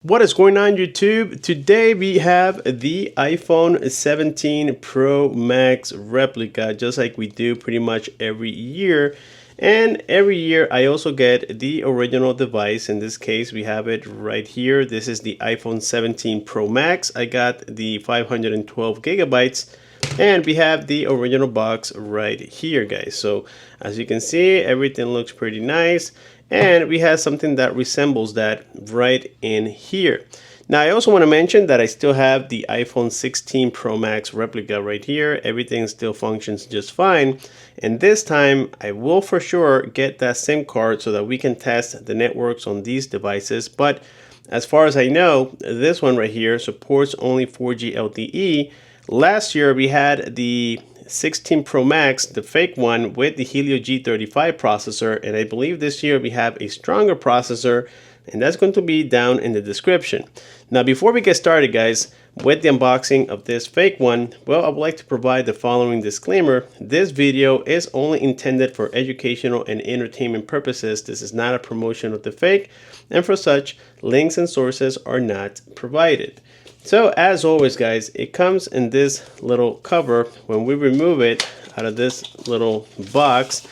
What is going on YouTube? Today we have the iPhone 17 Pro Max replica, just like we do pretty much every year. And every year I also get the original device. In this case we have it right here. This is the iPhone 17 Pro Max. I got the 512 gigabytes. And we have the original box right here, guys. So as you can see, everything looks pretty nice. And we have something that resembles that right in here. Now I also want to mention that I still have the iPhone 16 Pro Max replica right here. Everything still functions just fine. And this time I will for sure get that SIM card so that we can test the networks on these devices. But as far as I know, this one right here supports only 4G LTE. Last year we had the 16 Pro Max, the fake one with the Helio G35 processor, and I believe this year we have a stronger processor, and that's going to be down in the description. Now before we get started, guys, with the unboxing of this fake one, well, I would like to provide the following disclaimer. This video is only intended for educational and entertainment purposes. This is not a promotion of the fake, and for such, links and sources are not provided. So as always, guys, it comes in this little cover. When we remove it out of this little box,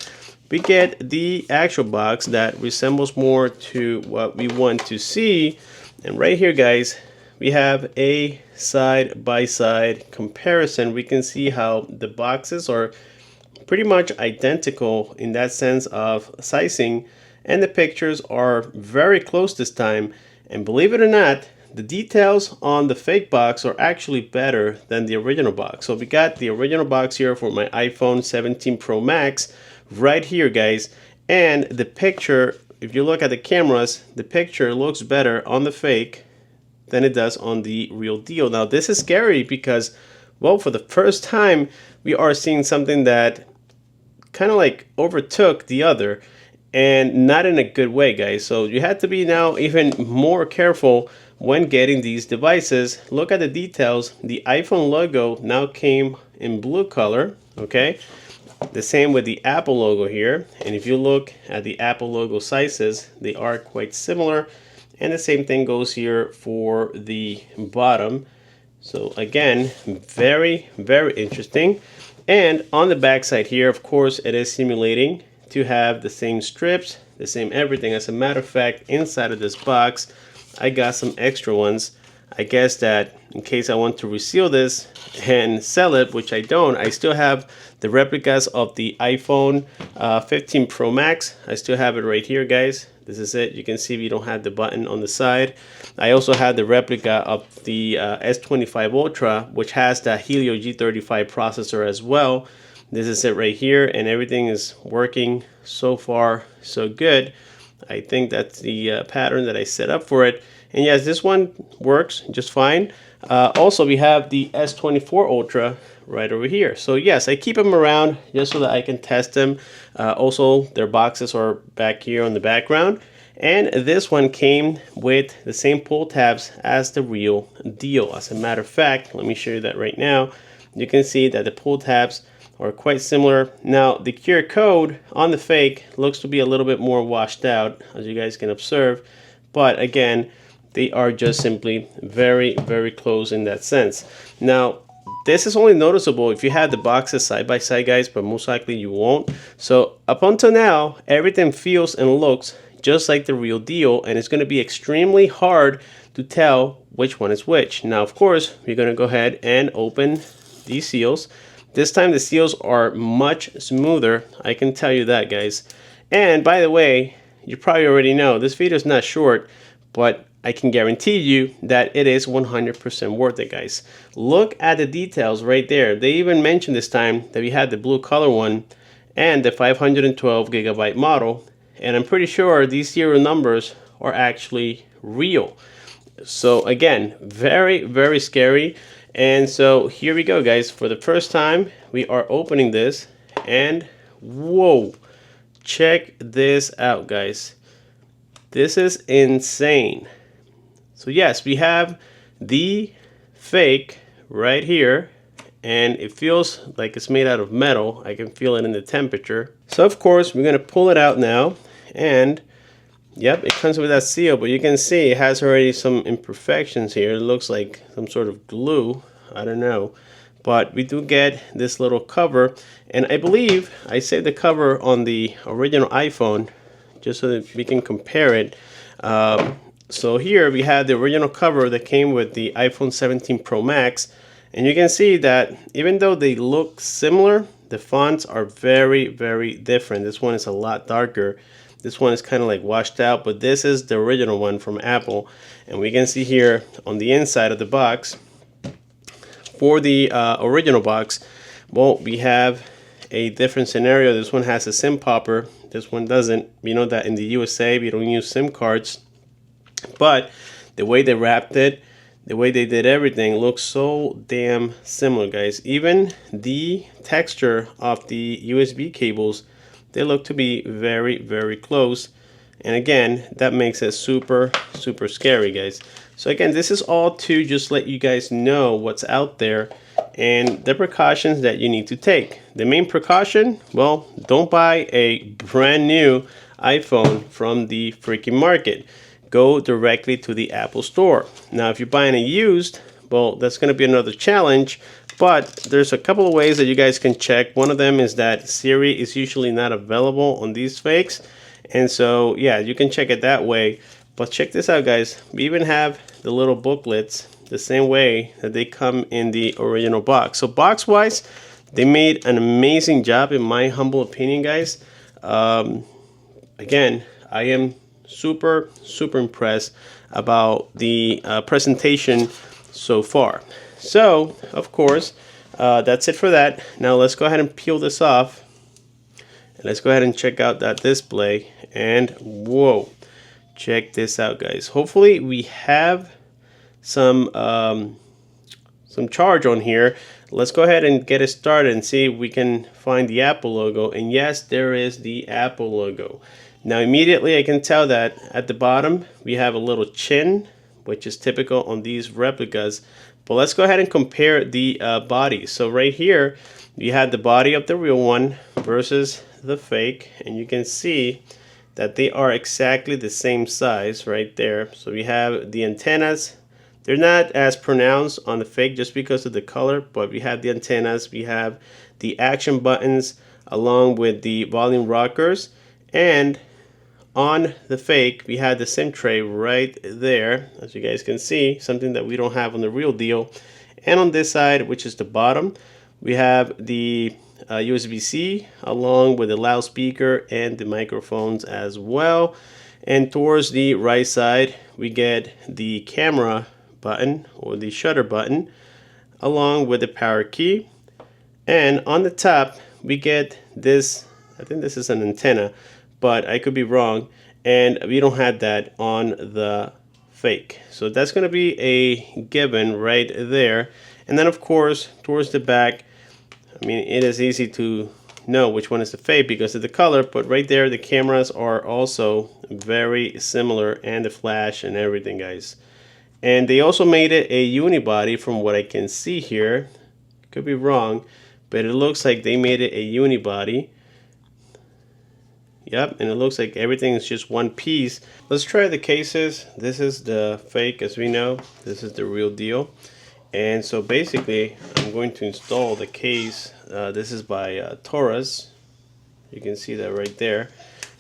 we get the actual box that resembles more to what we want to see. And right here, guys, we have a side-by-side comparison. We can see how the boxes are pretty much identical in that sense of sizing, and the pictures are very close this time. And believe it or not, the details on the fake box are actually better than the original box. So we got the original box here for my iPhone 17 Pro Max right here, guys. And the picture, if you look at the cameras, the picture looks better on the fake than it does on the real deal. Now this is scary because, well, for the first time we are seeing something that kind of like overtook the other, and not in a good way, guys. So you have to be now even more careful when getting these devices. Look at the details. The iPhone logo now came in blue color, okay? The same with the Apple logo here. And if you look at the Apple logo sizes, they are quite similar. And the same thing goes here for the bottom. So again, very, very interesting. And on the back side here, of course, it is simulating to have the same strips, the same everything. As a matter of fact, inside of this box, I got some extra ones. I guess that in case I want to reseal this and sell it, which I don't, I still have the replicas of the iPhone 15 Pro Max. I still have it right here, guys. This is it. You can see we don't have the button on the side. I also have the replica of the S25 Ultra, which has the Helio G35 processor as well. This is it right here, and everything is working so far so good. I think that's the pattern that I set up for it. And yes, this one works just fine. Also, we have the S24 Ultra right over here. So yes, I keep them around just so that I can test them. Also, their boxes are back here on the background. And this one came with the same pull tabs as the real deal. As a matter of fact, let me show you that right now. You can see that the pull tabs are quite similar. Now the QR code on the fake looks to be a little bit more washed out, as you guys can observe, but again, they are just simply very, very close in that sense. Now this is only noticeable if you had the boxes side by side, guys, but most likely you won't. So up until now, everything feels and looks just like the real deal, and it's going to be extremely hard to tell which one is which. Now of course, we're going to go ahead and open these seals. This time the seals are much smoother, I can tell you that, guys. And by the way, you probably already know, this video is not short, but I can guarantee you that it is 100% worth it, guys. Look at the details right there. They even mentioned this time that we had the blue color one and the 512 gigabyte model. And I'm pretty sure these serial numbers are actually real. So again, very, very scary. And so here we go, guys. For the first time, we are opening this, and whoa, check this out, guys. This is insane. So yes, we have the fake right here, and it feels like it's made out of metal. I can feel it in the temperature. So of course, we're gonna pull it out now, and Yep, it comes with that seal, but you can see it has already some imperfections here. It looks like some sort of glue. I don't know. But we do get this little cover, and I believe I saved the cover on the original iPhone just so that we can compare it. So here we have the original cover that came with the iPhone 17 Pro Max, and you can see that even though they look similar, the fonts are very, very different. This one is a lot darker. This one is kind of like washed out, but this is the original one from Apple. And we can see here on the inside of the box, for the original box, well, we have a different scenario. This one has a SIM popper. This one doesn't. You know that in the USA, we don't use SIM cards. But the way they wrapped it, the way they did everything looks so damn similar, guys. Even the texture of the USB cables, they look to be very, very close. And again, that makes it super, super scary, guys. So again, this is all to just let you guys know what's out there and the precautions that you need to take. The main precaution, well, don't buy a brand new iPhone from the freaking market. Go directly to the Apple Store. Now, if you're buying a used, well, that's going to be another challenge, but there's a couple of ways that you guys can check. One of them is that Siri is usually not available on these fakes. And so, yeah, you can check it that way. But check this out, guys. We even have the little booklets the same way that they come in the original box. So box-wise, they made an amazing job, in my humble opinion, guys. Again, I am super, super impressed about the presentation so far. So, of course, that's it for that. Now, let's go ahead and peel this off. And let's go ahead and check out that display. And whoa, check this out, guys. Hopefully we have some charge on here. Let's go ahead and get it started and see if we can find the Apple logo. And yes, there is the Apple logo. Now immediately I can tell that at the bottom we have a little chin, which is typical on these replicas. But let's go ahead and compare the body. So right here you had the body of the real one versus the fake, and you can see that they are exactly the same size right there. So we have the antennas. They're not as pronounced on the fake just because of the color, but we have the antennas, we have the action buttons along with the volume rockers, and on the fake we had the SIM tray right there, as you guys can see, something that we don't have on the real deal. And on this side, which is the bottom, we have the USB-C along with the loudspeaker and the microphones as well. And towards the right side we get the camera button or the shutter button along with the power key. And on the top we get this, I think this is an antenna, but I could be wrong, and we don't have that on the fake. So that's going to be a given right there. And then of course towards the back, I mean, it is easy to know which one is the fake because of the color, but right there the cameras are also very similar, and the flash and everything, guys. And they also made it a unibody from what I can see here. Could be wrong, but it looks like they made it a unibody. Yep, and it looks like everything is just one piece. Let's try the cases. This is the fake, as we know. This is the real deal. And so basically, I'm going to install the case. This is by Taurus. You can see that right there.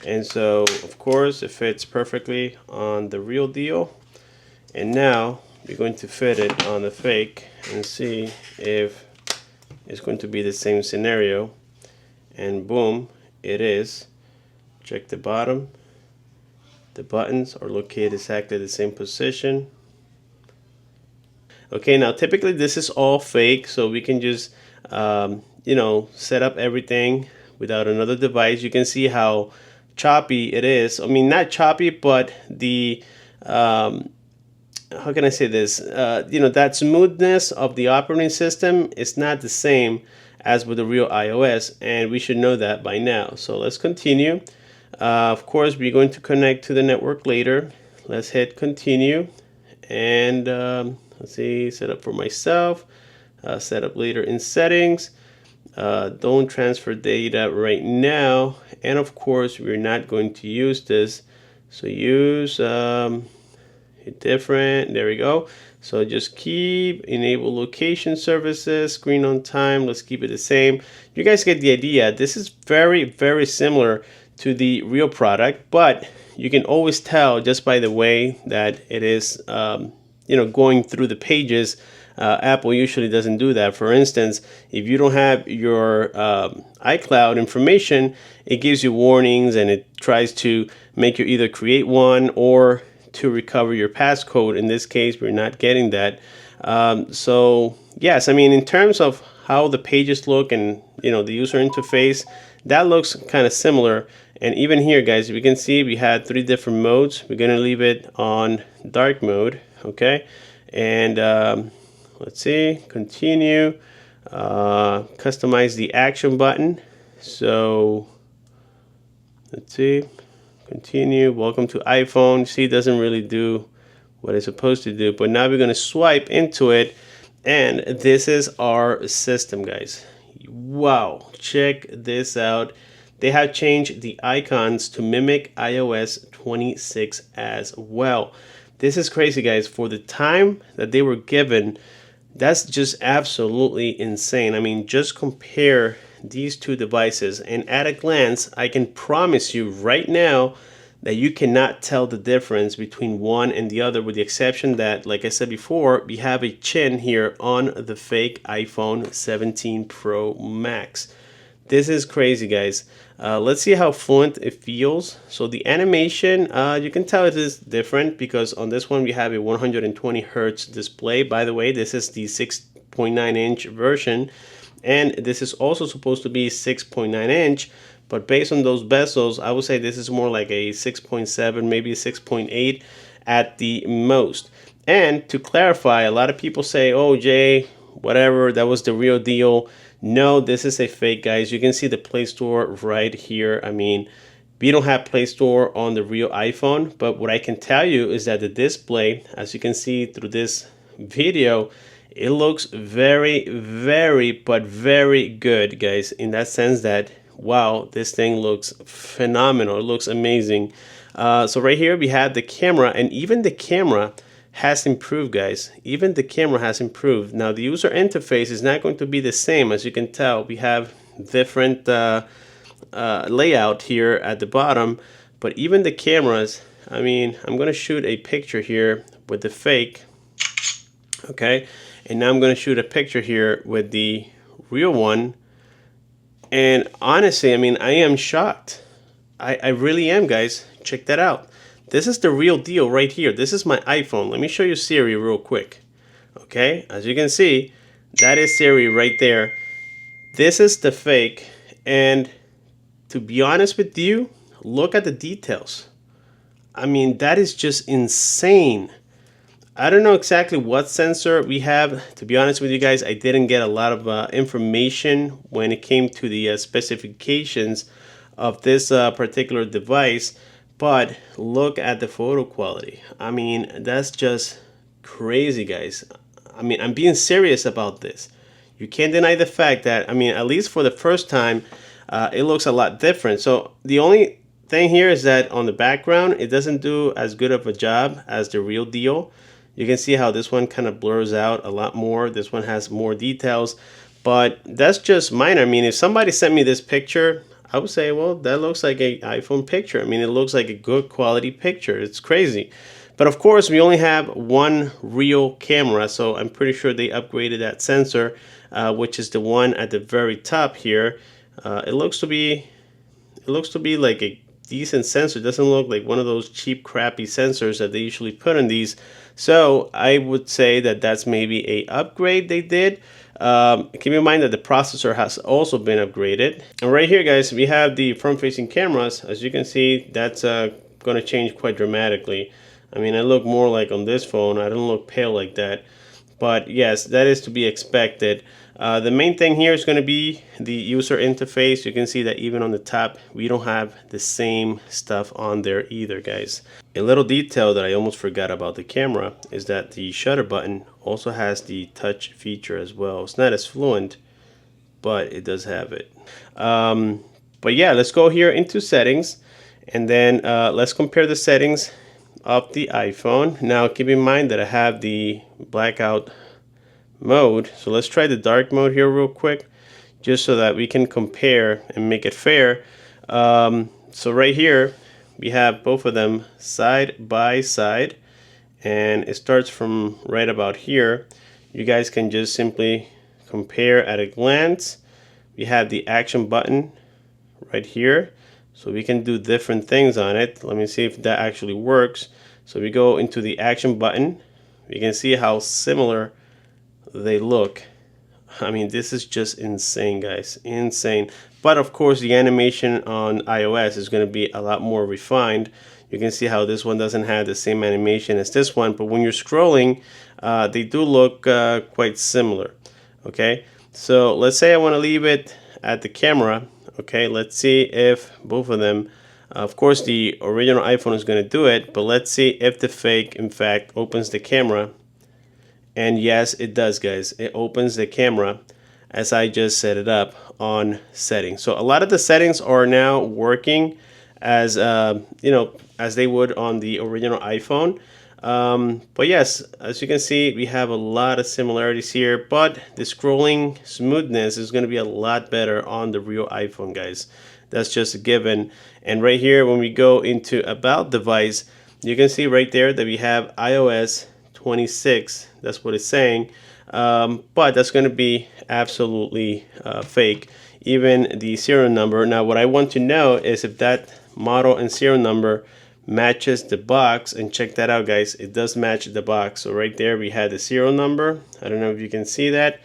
And so, of course, it fits perfectly on the real deal. And now, we're going to fit it on the fake and see if it's going to be the same scenario. And boom, it is. Check the bottom. The buttons are located exactly the same position. Okay, now typically this is all fake, so we can just you know, set up everything without another device. You can see how choppy it is. I mean, not choppy, but the how can I say this? You know, that smoothness of the operating system is not the same as with the real iOS, and we should know that by now. So let's continue. Of course, we're going to connect to the network later. Let's hit continue, and let's see, set up for myself, set up later in settings. Don't transfer data right now, and of course we're not going to use this So use different, there we go. So just keep enable location services, screen on time, let's keep it the same. You guys get the idea. This is very similar to the real product, but you can always tell just by the way that it is going through the pages. Apple usually doesn't do that. For instance, if you don't have your iCloud information, it gives you warnings and it tries to make you either create one or to recover your passcode. In this case, we're not getting that. So yes, I mean, in terms of how the pages look and the user interface, that looks kind of similar. And even here, guys, if you can see, we had 3 different modes. We're gonna leave it on dark mode, okay? And let's see, continue, customize the action button. So let's see, continue, welcome to iPhone. See, it doesn't really do what it's supposed to do, but now we're gonna swipe into it, and this is our system, guys. Wow, check this out. They have changed the icons to mimic iOS 26 as well. This is crazy, guys. For the time that they were given, that's just absolutely insane. I mean, just compare these two devices, and at a glance, I can promise you right now that you cannot tell the difference between one and the other, with the exception that, like I said before, we have a chin here on the fake iPhone 17 Pro Max. This is crazy, guys. Let's see how fluent it feels. So the animation, you can tell it is different because on this one we have a 120 hertz display. By the way, this is the 6.9-inch version, and this is also supposed to be 6.9-inch, but based on those bezels, I would say this is more like a 6.7, maybe 6.8 at the most. And to clarify, a lot of people say, oh, Jay, whatever, that was the real deal. No, this is a fake, guys. You can see the Play Store right here. I mean, we don't have Play Store on the real iPhone, but what I can tell you is that the display, as you can see through this video, it looks very good, guys, in that sense that, wow, this thing looks phenomenal. It looks amazing. So right here we have the camera, and even the camera has improved, guys. Even the camera has improved. Now the user interface is not going to be the same. As you can tell, we have different layout here at the bottom, but even the cameras, I mean, I'm gonna shoot a picture here with the fake, okay, and now I'm gonna shoot a picture here with the real one, and honestly, I mean, I am shocked. I really am, guys. Check that out. This is the real deal right here. This is my iPhone. Let me show you Siri real quick. Okay, as you can see, that is Siri right there. This is the fake, and to be honest with you, look at the details. I mean, that is just insane. I don't know exactly what sensor we have. To be honest with you guys, I didn't get a lot of information when it came to the specifications of this particular device. But look at the photo quality. I mean, that's just crazy, guys. I mean, I'm being serious about this. You can't deny the fact that, I mean, at least for the first time, it looks a lot different. So the only thing here is that on the background, it doesn't do as good of a job as the real deal. You can see how this one kind of blurs out a lot more. This one has more details, but that's just minor. I mean, if somebody sent me this picture, I would say, well, that looks like an iPhone picture. I mean, it looks like a good quality picture. It's crazy. But of course, we only have one real camera, so I'm pretty sure they upgraded that sensor, which is the one at the very top here. It looks to be like a decent sensor. It doesn't look like one of those cheap, crappy sensors that they usually put on these. So I would say that that's maybe a upgrade they did. Keep in mind that the processor has also been upgraded. And right here, guys, we have the front-facing cameras. As you can see, that's going to change quite dramatically. I mean, I look more like on this phone. I don't look pale like that. But yes, that is to be expected. The main thing here is going to be the user interface. You can see that even on the top, we don't have the same stuff on there either, guys. A little detail that I almost forgot about the camera is that the shutter button also has the touch feature as well. It's not as fluent, but it does have it. But yeah, let's go here into settings. And then let's compare the settings of the iPhone. Now keep in mind that I have the blackout mode, so let's try the dark mode here real quick, just so that we can compare and make it fair. So right here we have both of them side by side, and it starts from right about here. You guys can just simply compare at a glance. We have the action button right here, so we can do different things on it. Let me see if that actually works. So we go into the action button. We can see how similar they look. I mean, this is just insane, guys, insane. But of course the animation on iOS is going to be a lot more refined. You can see how this one doesn't have the same animation as this one, but when you're scrolling, they do look quite similar. Okay, so let's say I want to leave it at the camera. Okay, let's see if both of them, of course the original iPhone is going to do it, but let's see if the fake in fact opens the camera. And yes, it does, guys. It opens the camera as I just set it up on settings. So a lot of the settings are now working as you know, as they would on the original iPhone. But yes, as you can see, we have a lot of similarities here, but the scrolling smoothness is going to be a lot better on the real iPhone, guys. That's just a given. And right here, when we go into about device, you can see right there that we have iOS 26. That's what it's saying, but that's going to be absolutely fake. Even the serial number. Now what I want to know is if that model and serial number matches the box, and check that out, guys. It does match the box. So right there we had the serial number. I don't know if you can see that,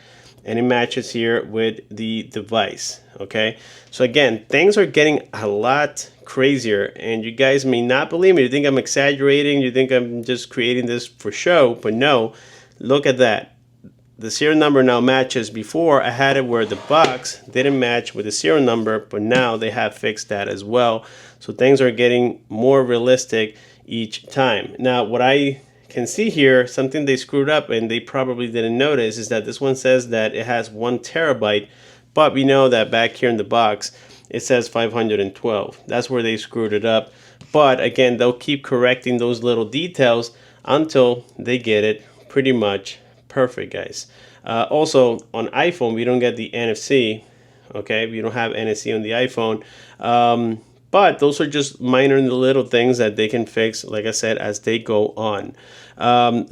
and it matches here with the device. Okay, so again, things are getting a lot crazier, and you guys may not believe me. You think I'm exaggerating, you think I'm just creating this for show, but no, look at that. The serial number now matches. Before I had it where the box didn't match with the serial number, but now they have fixed that as well. So things are getting more realistic each time. Now what I can see here, something they screwed up and they probably didn't notice, is that this one says that it has 1 terabyte, but we know that back here in the box it says 512. That's where they screwed it up. But again, they'll keep correcting those little details until they get it pretty much perfect, guys. Also on iPhone we don't get the NFC. Okay, we don't have NFC on the iPhone. But those are just minor little things that they can fix, like I said, as they go on.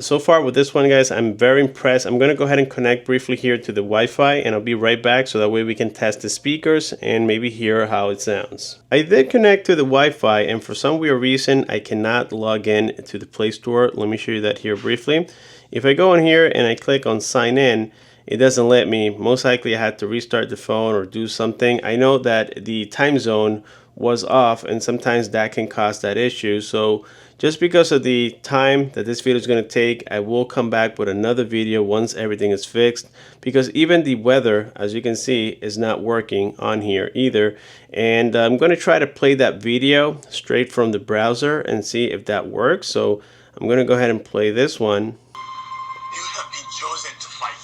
So far with this one, guys, I'm very impressed. I'm going to go ahead and connect briefly here to the Wi-Fi, and I'll be right back so that way we can test the speakers and maybe hear how it sounds. I did connect to the Wi-Fi, and for some weird reason, I cannot log in to the Play Store. Let me show you that here briefly. If I go in here and I click on sign in, it doesn't let me. Most likely I had to restart the phone or do something. I know that the time zone was off, and sometimes that can cause that issue. So just because of the time that this video is going to take, I will come back with another video once everything is fixed, because even the weather, as you can see, is not working on here either. And I'm going to try to play that video straight from the browser and see if that works. So I'm going to go ahead and play this one. You have been chosen to fight.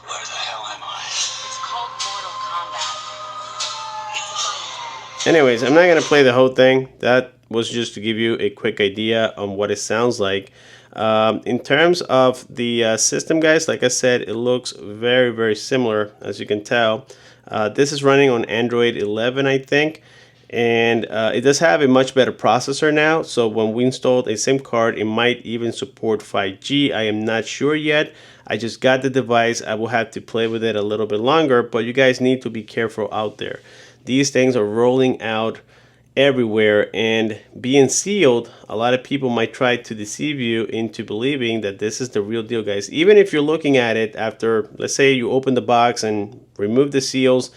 Where the hell am I? It's called Mortal Kombat. Anyways, I'm not going to play the whole thing. That was just to give you a quick idea on what it sounds like. In terms of the system, guys, like I said, it looks very, very similar, as you can tell. This is running on Android 11, I think. And it does have a much better processor now, so when we installed a SIM card, it might even support 5G. I am not sure yet. I just got the device. I will have to play with it a little bit longer, but you guys need to be careful out there. These things are rolling out everywhere and being sealed. A lot of people might try to deceive you into believing that this is the real deal, guys. Even if you're looking at it after, let's say you open the box and remove the seals,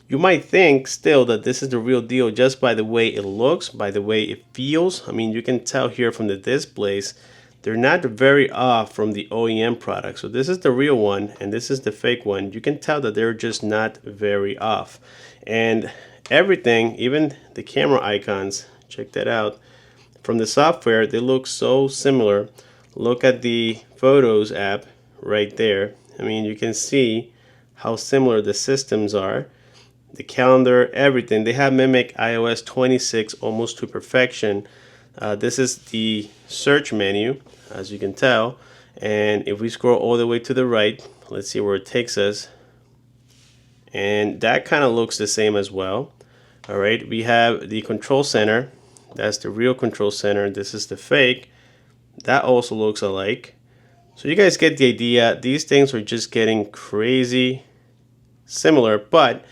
you might think still that this is the real deal just by the way it looks, by the way it feels. I mean, you can tell here from the displays, they're not very off from the OEM product. So this is the real one and this is the fake one. You can tell that they're just not very off. And everything, even the camera icons, check that out. From the software, they look so similar. Look at the Photos app right there. I mean, you can see how similar the systems are. the calendar, everything. They have mimicked iOS 26 almost to perfection. This is the search menu, as you can tell. And if we scroll all the way to the right, let's see where it takes us. And that kind of looks the same as well. All right, we have the control center. That's the real control center. This is the fake. That also looks alike. So you guys get the idea. These things are just getting crazy similar, but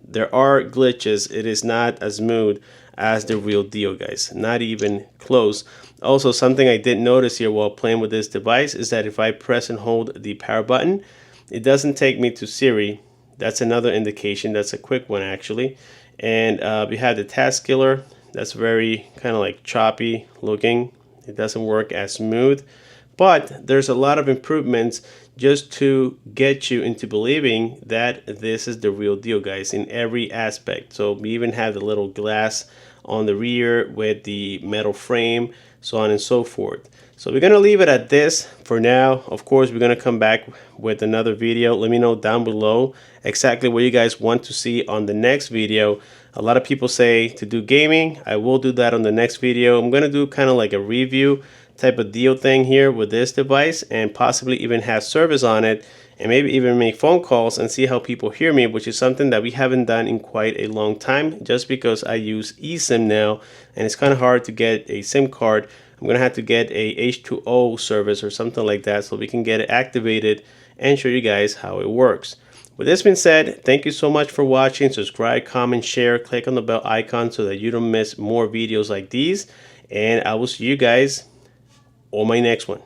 there are glitches. It is not as smooth as the real deal, guys. Not even close. Also, something I did notice here while playing with this device is that if I press and hold the power button, it doesn't take me to Siri. That's another indication. That's a quick one, actually. And we have the task killer. That's very kind of like choppy looking. It doesn't work as smooth. But there's a lot of improvements just to get you into believing that this is the real deal, guys, in every aspect. So we even have the little glass on the rear with the metal frame, so on and so forth. So we're gonna leave it at this for now. Of course, we're gonna come back with another video. Let me know down below exactly what you guys want to see on the next video. A lot of people say to do gaming. I will do that on the next video. I'm gonna do kind of like a review type of deal thing here with this device, and possibly even have service on it, and maybe even make phone calls and see how people hear me, which is something that we haven't done in quite a long time, just because I use eSIM now and it's kind of hard to get a SIM card. I'm gonna have to get a H2O service or something like that so we can get it activated and show you guys how it works. With this being said, thank you so much for watching. Subscribe, comment, share, click on the bell icon so that you don't miss more videos like these, and I will see you guys on my next one.